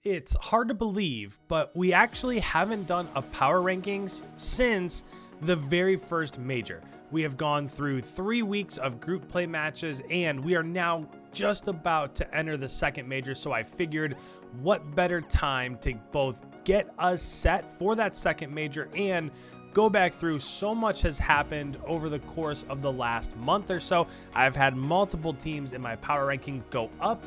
It's hard to believe, but we actually haven't done a power rankings since the very first major. We have gone through 3 weeks of group play matches, and we are now just about to enter the second major. So I figured what better time to both get us set for that second major and go back through. So much has happened over the course of the last month or so. I've had multiple teams in my power ranking go up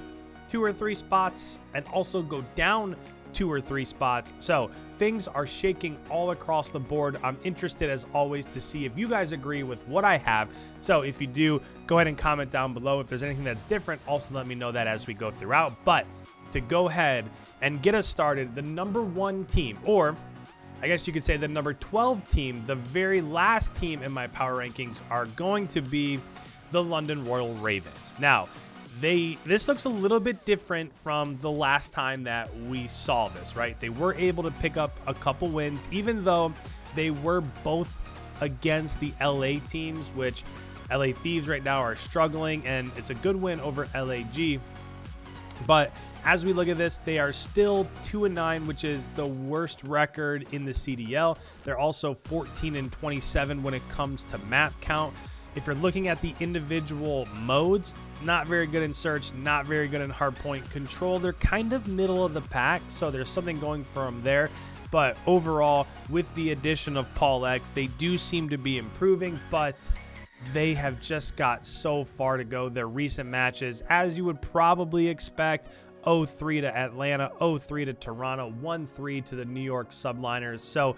2 or 3 spots and also go down 2 or 3 spots. So things are shaking all across the board. I'm interested as always to see if you guys agree with what I have. So if you do, go ahead and comment down below. If there's anything that's different, also let me know that as we go throughout. But to go ahead and get us started, the number 1 team, or I guess you could say the number 12 team, the very last team in my power rankings, are going to be the London Royal Ravens. Now, this looks a little bit different from the last time that we saw this, right? They were able to pick up a couple wins, even though they were both against the LA teams, which LA Thieves right now are struggling, and it's a good win over LAG. But as we look at this, they are still 2-9, which is the worst record in the CDL. They're also 14-27 when it comes to map count. If you're looking at the individual modes, not very good in search, not very good in hardpoint control. They're kind of middle of the pack, so there's something going for them there. But overall, with the addition of Paul X, they do seem to be improving, but they have just got so far to go. Their recent matches, as you would probably expect, 0-3 to Atlanta, 0-3 to Toronto, 1-3 to the New York Subliners. So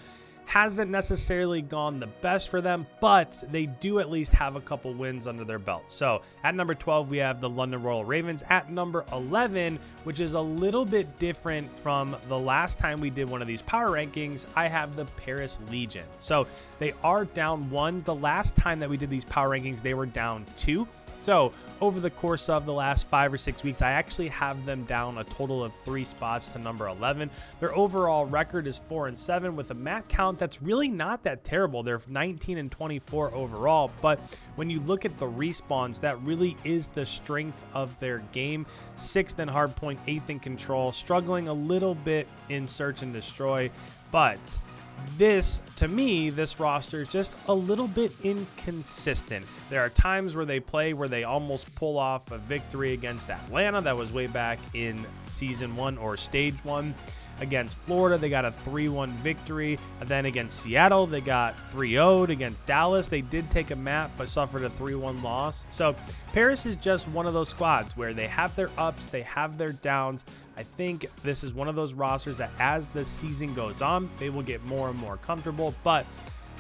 hasn't necessarily gone the best for them, but they do at least have a couple wins under their belt. So at number 12, we have the London Royal Ravens. At number 11, which is a little bit different from the last time we did one of these power rankings, I have the Paris Legion. So they are down 1. The last time that we did these power rankings, they were down 2. So over the course of the last 5 or 6 weeks, I actually have them down a total of 3 spots to number 11. Their overall record is 4-7 with a map count that's really not that terrible. They're 19-24 overall, but when you look at the respawns, that really is the strength of their game. 6th in hardpoint, 8th in control, struggling a little bit in search and destroy, but this, to me, this roster is just a little bit inconsistent. There are times where they play where they almost pull off a victory against Atlanta. That was way back in season 1 or stage 1. Against Florida, they got a 3-1 victory. And then against Seattle, they got 3-0'd. Against Dallas, they did take a map but suffered a 3-1 loss. So Paris is just one of those squads where they have their ups, they have their downs. I think this is one of those rosters that as the season goes on, they will get more and more comfortable. But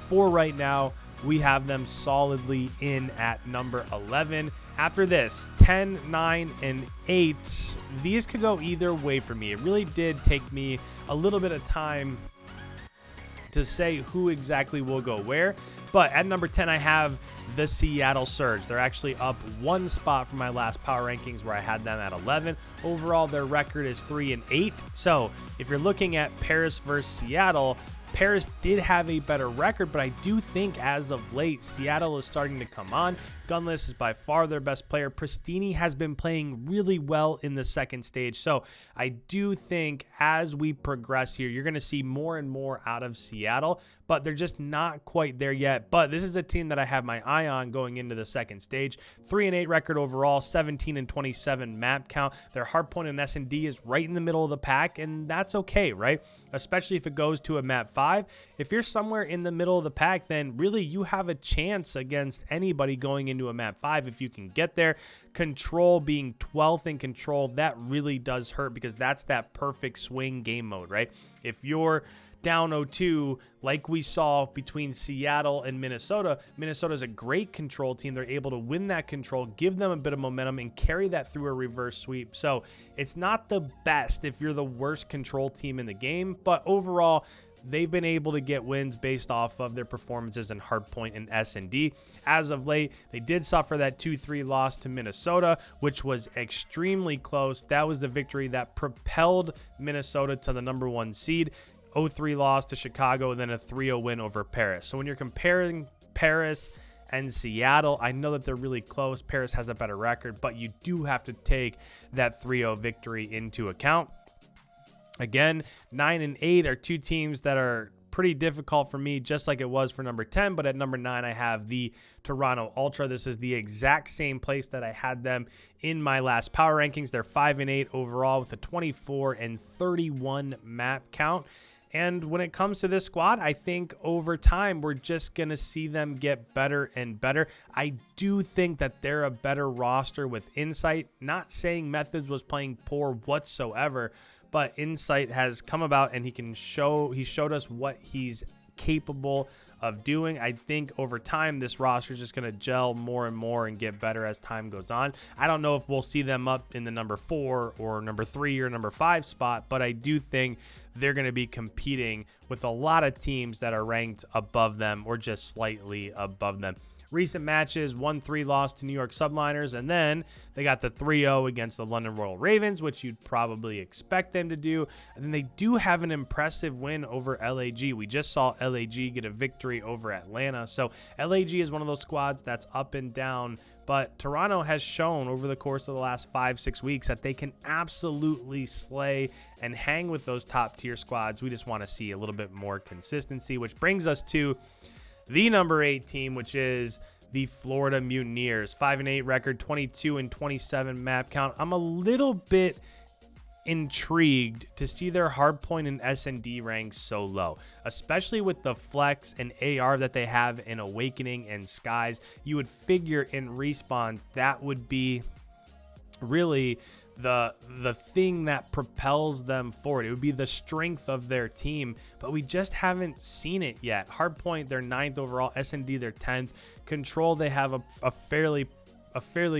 for right now, we have them solidly in at number 11. After this, 10, 9, and 8, these could go either way for me. It really did take me a little bit of time to say who exactly will go where. But at number 10, I have the Seattle Surge. They're actually up 1 spot from my last power rankings where I had them at 11. Overall, their record is 3-8. So if you're looking at Paris versus Seattle, Paris did have a better record, but I do think as of late, Seattle is starting to come on. Gunless is by far their best player. Pristini has been playing really well in the second stage. So I do think as we progress here, you're going to see more and more out of Seattle, but they're just not quite there yet. But this is a team that I have my eye on going into the second stage. 3-8 record overall, 17-27 map count. Their hardpoint and S&D is right in the middle of the pack, and that's okay, right? Especially if it goes to a map 5. If you're somewhere in the middle of the pack, then really you have a chance against anybody going into a map 5 if you can get there. Control being 12th in control, that really does hurt because that's that perfect swing game mode, right? If you're down 0-2 like we saw between Seattle and Minnesota, Minnesota's a great control team. They're able to win that control, give them a bit of momentum, and carry that through a reverse sweep. So it's not the best if you're the worst control team in the game, but overall, they've been able to get wins based off of their performances in hardpoint and S&D. As of late, they did suffer that 2-3 loss to Minnesota, which was extremely close. That was the victory that propelled Minnesota to the number 1 seed. 0-3 loss to Chicago, and then a 3-0 win over Paris. So when you're comparing Paris and Seattle, I know that they're really close. Paris has a better record, but you do have to take that 3-0 victory into account. Again, 9 and 8 are two teams that are pretty difficult for me, just like it was for number 10. But at number 9, I have the Toronto Ultra. This is the exact same place that I had them in my last power rankings. They're 5 and 8 overall with a 24 and 31 map count. And when it comes to this squad, I think over time, we're just going to see them get better and better. I do think that they're a better roster with Insight. Not saying Methods was playing poor whatsoever, but Insight has come about and he showed us what he's capable of doing. I think over time, this roster is just going to gel more and more and get better as time goes on. I don't know if we'll see them up in the number 4 or number 3 or number 5 spot, but I do think they're going to be competing with a lot of teams that are ranked above them or just slightly above them. Recent matches, 1-3 loss to New York Subliners, and then they got the 3-0 against the London Royal Ravens, which you'd probably expect them to do. And then they do have an impressive win over LAG. We just saw LAG get a victory over Atlanta. So LAG is one of those squads that's up and down, but Toronto has shown over the course of the last 5-6 weeks that they can absolutely slay and hang with those top tier squads. We just want to see a little bit more consistency, which brings us to the number 8 team, which is the Florida Mutineers. 5 and 8 record, 22 and 27 map count. I'm a little bit intrigued to see their hardpoint and S&D ranks so low, especially with the flex and AR that they have in Awakening and Skies. You would figure in Respawn that would be really the thing that propels them forward. It would be the strength of their team, but we just haven't seen it yet. Hardpoint, they're 9th overall. S&D, they're 10th. Control, they have a fairly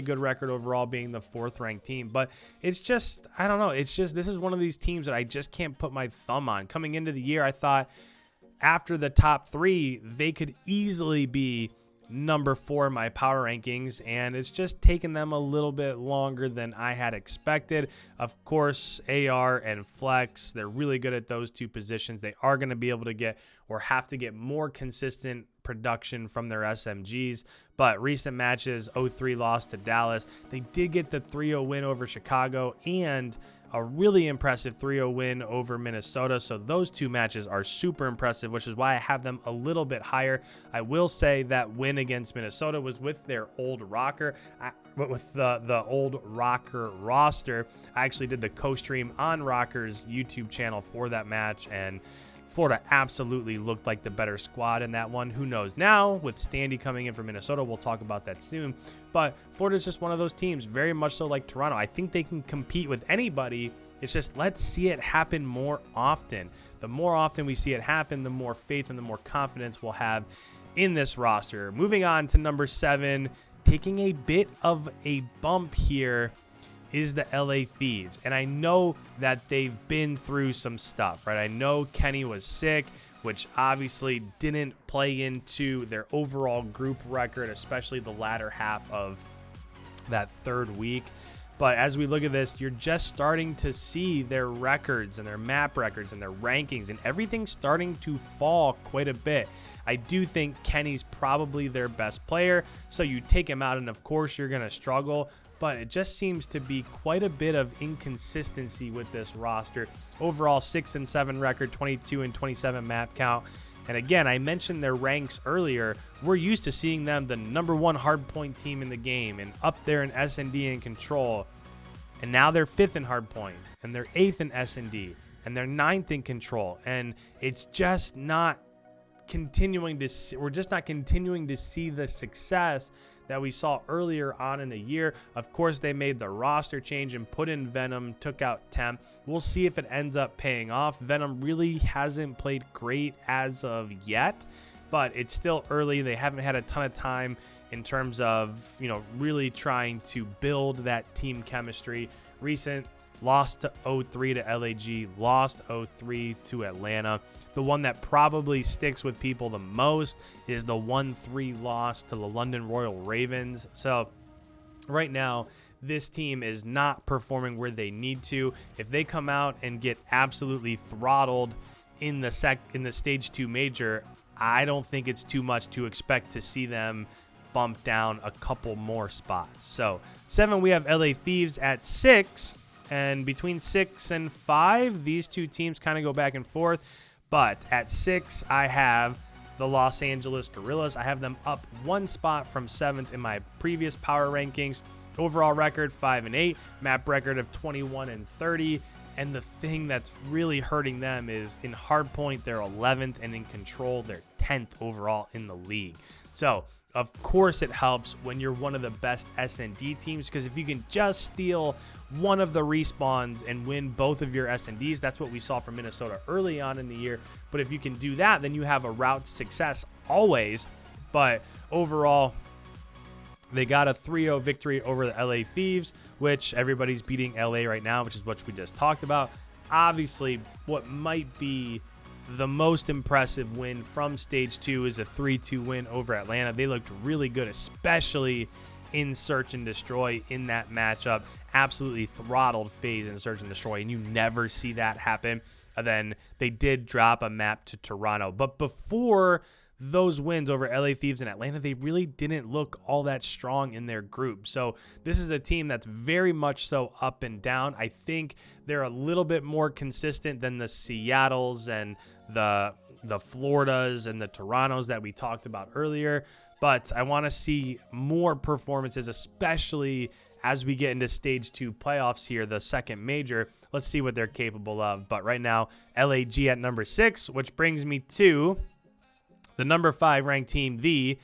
good record overall, being the 4th ranked team. But it's just, I don't know. It's just, this is one of these teams that I just can't put my thumb on. Coming into the year, I thought after the top 3, they could easily be number 4 in my power rankings, and it's just taken them a little bit longer than I had expected. Of course, AR and Flex, they're really good at those two positions. They are going to be able to get or have to get more consistent production from their SMGs, but recent matches, 0-3 loss to Dallas. They did get the 3-0 win over Chicago and a really impressive 3-0 win over Minnesota. So those two matches are super impressive, which is why I have them a little bit higher. I will say that win against Minnesota was with their old ROKKR, with the old ROKKR roster. I actually did the co-stream on ROKKR's YouTube channel for that match, and Florida absolutely looked like the better squad in that one. Who knows now with Standy coming in from Minnesota? We'll talk about that soon. But Florida's just one of those teams, very much so like Toronto. I think they can compete with anybody. It's just, let's see it happen more often. The more often we see it happen, the more faith and the more confidence we'll have in this roster. Moving on to number 7, taking a bit of a bump here is the LA Thieves. And I know that they've been through some stuff, right? I know Kenny was sick, which obviously didn't play into their overall group record, especially the latter half of that 3rd week. But as we look at this, you're just starting to see their records and their map records and their rankings and everything starting to fall quite a bit. I do think Kenny's probably their best player, so you take him out and of course you're going to struggle. But it just seems to be quite a bit of inconsistency with this roster. Overall, 6 and 7 record, 22 and 27 map count. And again, I mentioned their ranks earlier. We're used to seeing them the number 1 hardpoint team in the game and up there in S&D and Control. And now they're 5th in hardpoint, and they're 8th in S&D, and they're 9th in Control. And it's just not continuing to see, we're just not continuing to see the success that we saw earlier on in the year. Of course, they made the roster change and put in Venom, took out Temp. We'll see if it ends up paying off. Venom really hasn't played great as of yet, but it's still early. They haven't had a ton of time in terms of, really trying to build that team chemistry. Recent lost to 0-3 to LAG, lost 0-3 to Atlanta. The one that probably sticks with people the most is the 1-3 loss to the London Royal Ravens. So right now, this team is not performing where they need to. If they come out and get absolutely throttled in the stage 2 major, I don't think it's too much to expect to see them bump down a couple more spots. So 7, we have LA Thieves. At 6, And between 6 and 5, these two teams kind of go back and forth. But at 6, I have the Los Angeles Guerrillas. I have them up 1 spot from 7th in my previous power rankings. Overall record 5-8, map record of 21-30. And the thing that's really hurting them is in hardpoint, they're 11th, and in control, they're 10th overall in the league. So, of course, it helps when you're one of the best S&D teams, because if you can just steal one of the respawns and win both of your S&Ds, that's what we saw from Minnesota early on in the year. But if you can do that, then you have a route to success always. But overall, they got a 3-0 victory over the LA Thieves, which everybody's beating LA right now, which is what we just talked about. Obviously, what might be the most impressive win from Stage 2 is a 3-2 win over Atlanta. They looked really good, especially in Search and Destroy in that matchup. Absolutely throttled FaZe in Search and Destroy, and you never see that happen. And then they did drop a map to Toronto. But before those wins over LA Thieves and Atlanta, they really didn't look all that strong in their group. So this is a team that's very much so up and down. I think they're a little bit more consistent than the Seattles and the Floridas and the Torontos that we talked about earlier. But I want to see more performances, especially as we get into Stage 2 playoffs here, the second major. Let's see what they're capable of. But right now, LAG at number 6, which brings me to the number 5 ranked team, the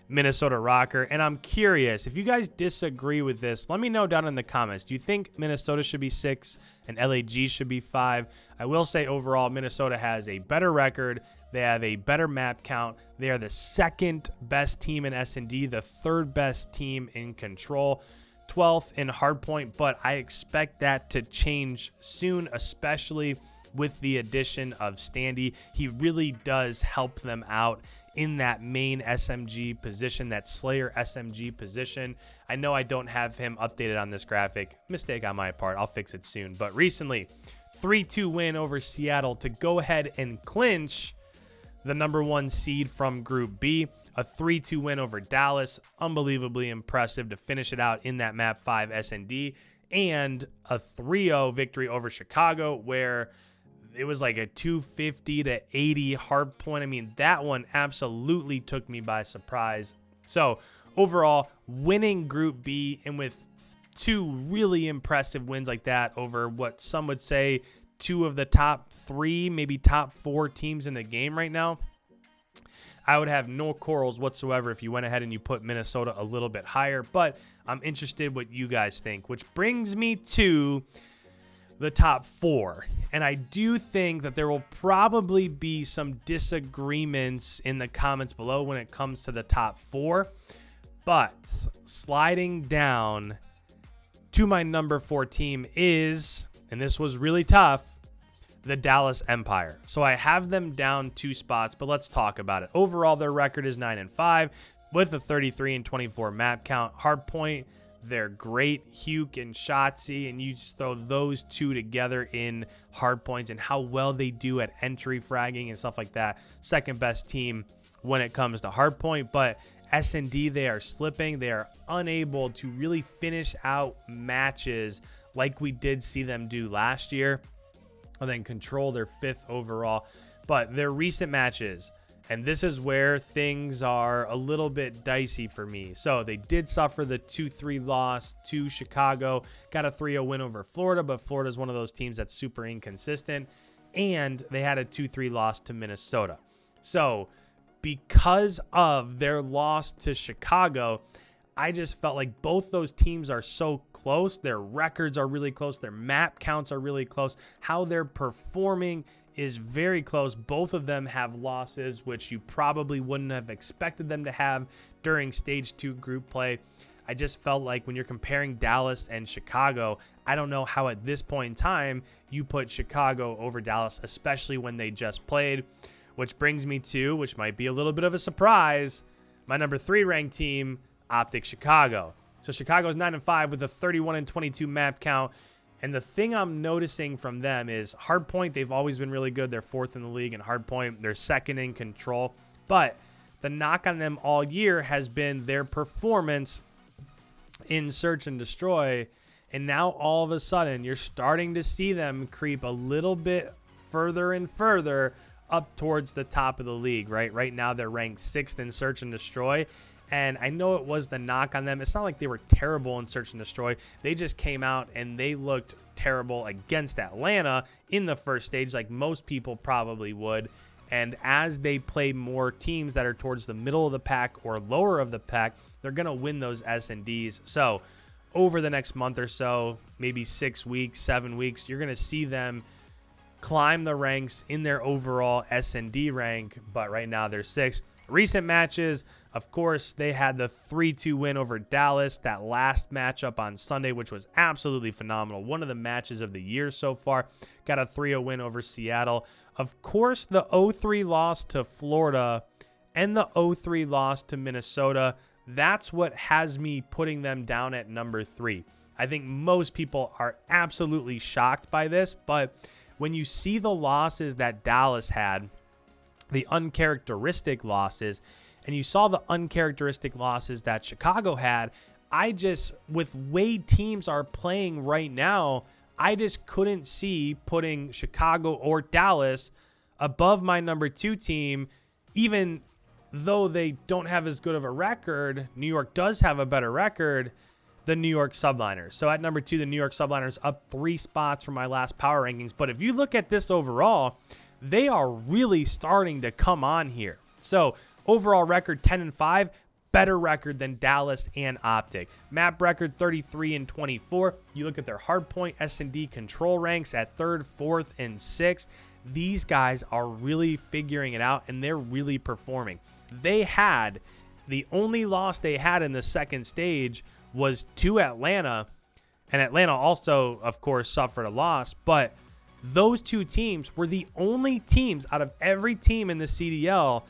Minnesota ROKKR. And I'm curious, if you guys disagree with this, let me know down in the comments. Do you think Minnesota should be 6 and LAG should be 5? I will say overall, Minnesota has a better record. They have a better map count. They are the second best team in S&D, the third best team in control, 12th in hardpoint. But I expect that to change soon, especially with the addition of Standy. He really does help them out in that main SMG position, that Slayer SMG position. I know I don't have him updated on this graphic. Mistake on my part. I'll fix it soon. But recently, 3-2 win over Seattle to go ahead and clinch the number 1 seed from Group B. A 3-2 win over Dallas. Unbelievably impressive to finish it out in that map 5 S&D. And a 3-0 victory over Chicago, where it was like a 250 to 80 hard point. I mean, that one absolutely took me by surprise. So overall, winning Group B, and with 2 really impressive wins like that over what some would say 2 of the top 3, maybe top 4 teams in the game right now, I would have no quarrels whatsoever if you went ahead and you put Minnesota a little bit higher. But I'm interested what you guys think, which brings me to the top 4. And I do think that there will probably be some disagreements in the comments below when it comes to the top 4. But sliding down to my number 4 team is, and this was really tough, the Dallas Empire. So I have them down 2 spots, but let's talk about it. Overall, their record is 9-5 with a 33-24 map count. Hardpoint, they're great. Huke and Shotzi, and you just throw those 2 together in hard points and how well they do at entry fragging and stuff like that. Second best team when it comes to hard point. But S&D, they are slipping. They are unable to really finish out matches like we did see them do last year. And then control their 5th overall. But their recent matches, and this is where things are a little bit dicey for me. So they did suffer the 2-3 loss to Chicago. Got a 3-0 win over Florida, but Florida is one of those teams that's super inconsistent. And they had a 2-3 loss to Minnesota. So because of their loss to Chicago, I just felt like both those teams are so close. Their records are really close. Their map counts are really close. How they're performing is very close. Both of them have losses, which you probably wouldn't have expected them to have during Stage 2 group play. I just felt like when you're comparing Dallas and Chicago, I don't know how at this point in time you put Chicago over Dallas, especially when they just played. Which brings me to, which might be a little bit of a surprise, my number 3 ranked team, OpTic Chicago. So Chicago's 9-5 with a 31-22 map count. And the thing I'm noticing from them is hardpoint, they've always been really good. They're 4th in the league in hardpoint. They're 2nd in control. But the knock on them all year has been their performance in Search and Destroy. And now all of a sudden, you're starting to see them creep a little bit further and further up towards the top of the league, right? Right now, they're ranked 6th in Search and Destroy. And I know it was the knock on them. It's not like they were terrible in Search and Destroy. They just came out and they looked terrible against Atlanta in the first stage, like most people probably would. And as they play more teams that are towards the middle of the pack or lower of the pack, they're going to win those S&Ds. So over the next month or so, maybe 6 weeks, 7 weeks, you're going to see them climb the ranks in their overall S&D rank. But right now they're 6th. Recent matches, of course, they had the 3-2 win over Dallas, that last matchup on Sunday, which was absolutely phenomenal. One of the matches of the year so far. Got a 3-0 win over Seattle. Of course, the 0-3 loss to Florida and the 0-3 loss to Minnesota, that's what has me putting them down at number 3. I think most people are absolutely shocked by this, but when you see the losses that Dallas had, the uncharacteristic losses, and you saw the uncharacteristic losses that Chicago had, with way teams are playing right now, I just couldn't see putting Chicago or Dallas above my number 2 team, even though they don't have as good of a record. New York does have a better record, the New York Subliners. So at number 2, the New York Subliners up 3 spots from my last power rankings. But if you look at this overall, they are really starting to come on here. So overall record 10-5, better record than Dallas and OpTic. Map record 33-24. You look at their hardpoint S&D control ranks at 3rd, 4th, and 6th. These guys are really figuring it out, and they're really performing. The only loss they had in the second stage was to Atlanta, and Atlanta also, of course, suffered a loss, but those 2 teams were the only teams out of every team in the CDL.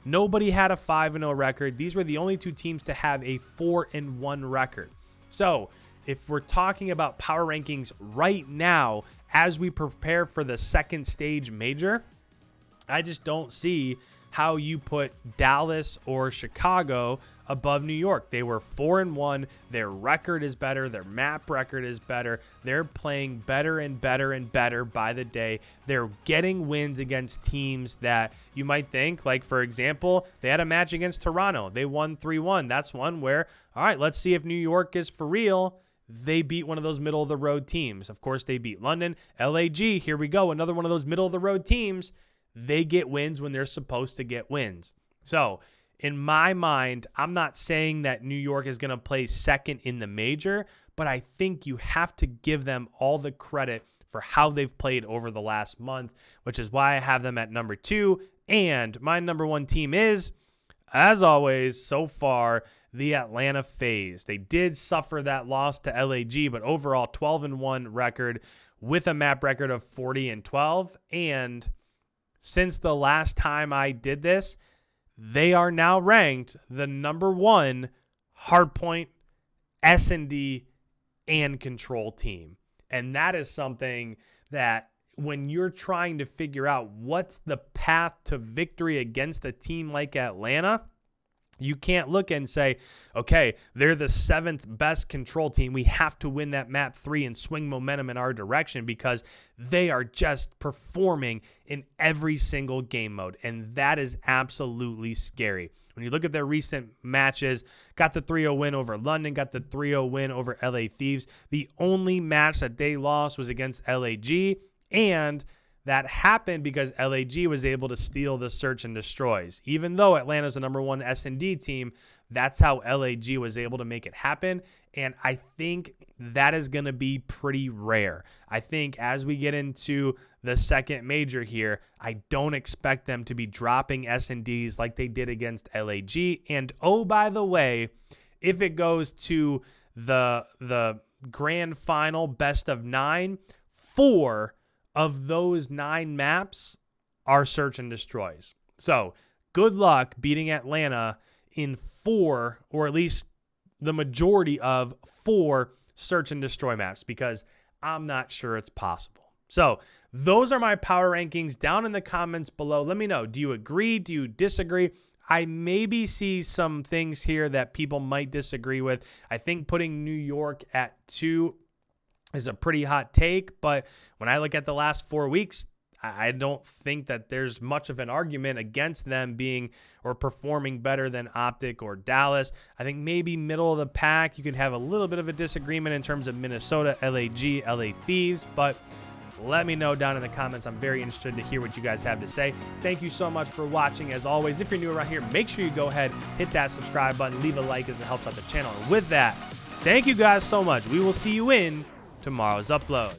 Nobody had a 5-0 record. These were the only 2 teams to have a 4-1 record. So if we're talking about power rankings right now, as we prepare for the second stage major, I just don't see how you put Dallas or Chicago above New York. They were 4-1. Their record is better. Their map record is better. They're playing better and better and better by the day. They're getting wins against teams that you might think, like, for example, they had a match against Toronto. They won 3-1. That's one where, all right, let's see if New York is for real. They beat one of those middle-of-the-road teams. Of course, they beat London. LAG, here we go, another one of those middle-of-the-road teams. They get wins when they're supposed to get wins. So in my mind, I'm not saying that New York is going to play second in the major, but I think you have to give them all the credit for how they've played over the last month, which is why I have them at number 2. And my number 1 team is, as always, so far, the Atlanta FaZe. They did suffer that loss to LAG, but overall 12-1 record with a map record of 40-12. And since the last time I did this, they are now ranked the number 1 hardpoint, S&D, and control team. And that is something that when you're trying to figure out what's the path to victory against a team like Atlanta, you can't look and say, okay, they're the 7th best control team. We have to win that map 3 and swing momentum in our direction, because they are just performing in every single game mode. And that is absolutely scary. When you look at their recent matches, got the 3-0 win over London, got the 3-0 win over LA Thieves. The only match that they lost was against LAG, and that happened because LAG was able to steal the search and destroys. Even though Atlanta's the number 1 S&D team, that's how LAG was able to make it happen. And I think that is going to be pretty rare. I think as we get into the second major here, I don't expect them to be dropping S&Ds like they did against LAG. And oh, by the way, if it goes to the grand final best of 9, 4 of those 9 maps are search and destroys. So good luck beating Atlanta in 4, or at least the majority of 4 search and destroy maps, because I'm not sure it's possible. So those are my power rankings. Down in the comments below, let me know. Do you agree? Do you disagree? I maybe see some things here that people might disagree with. I think putting New York at 2 is a pretty hot take, but when I look at the last 4 weeks, I don't think that there's much of an argument against them being or performing better than OpTic or Dallas. I think maybe middle of the pack, you could have a little bit of a disagreement in terms of Minnesota, LAG, LA Thieves, but let me know down in the comments. I'm very interested to hear what you guys have to say. Thank you so much for watching. As always, if you're new around here, make sure you go ahead, hit that subscribe button, leave a like as it helps out the channel. And with that, thank you guys so much. We will see you in tomorrow's upload.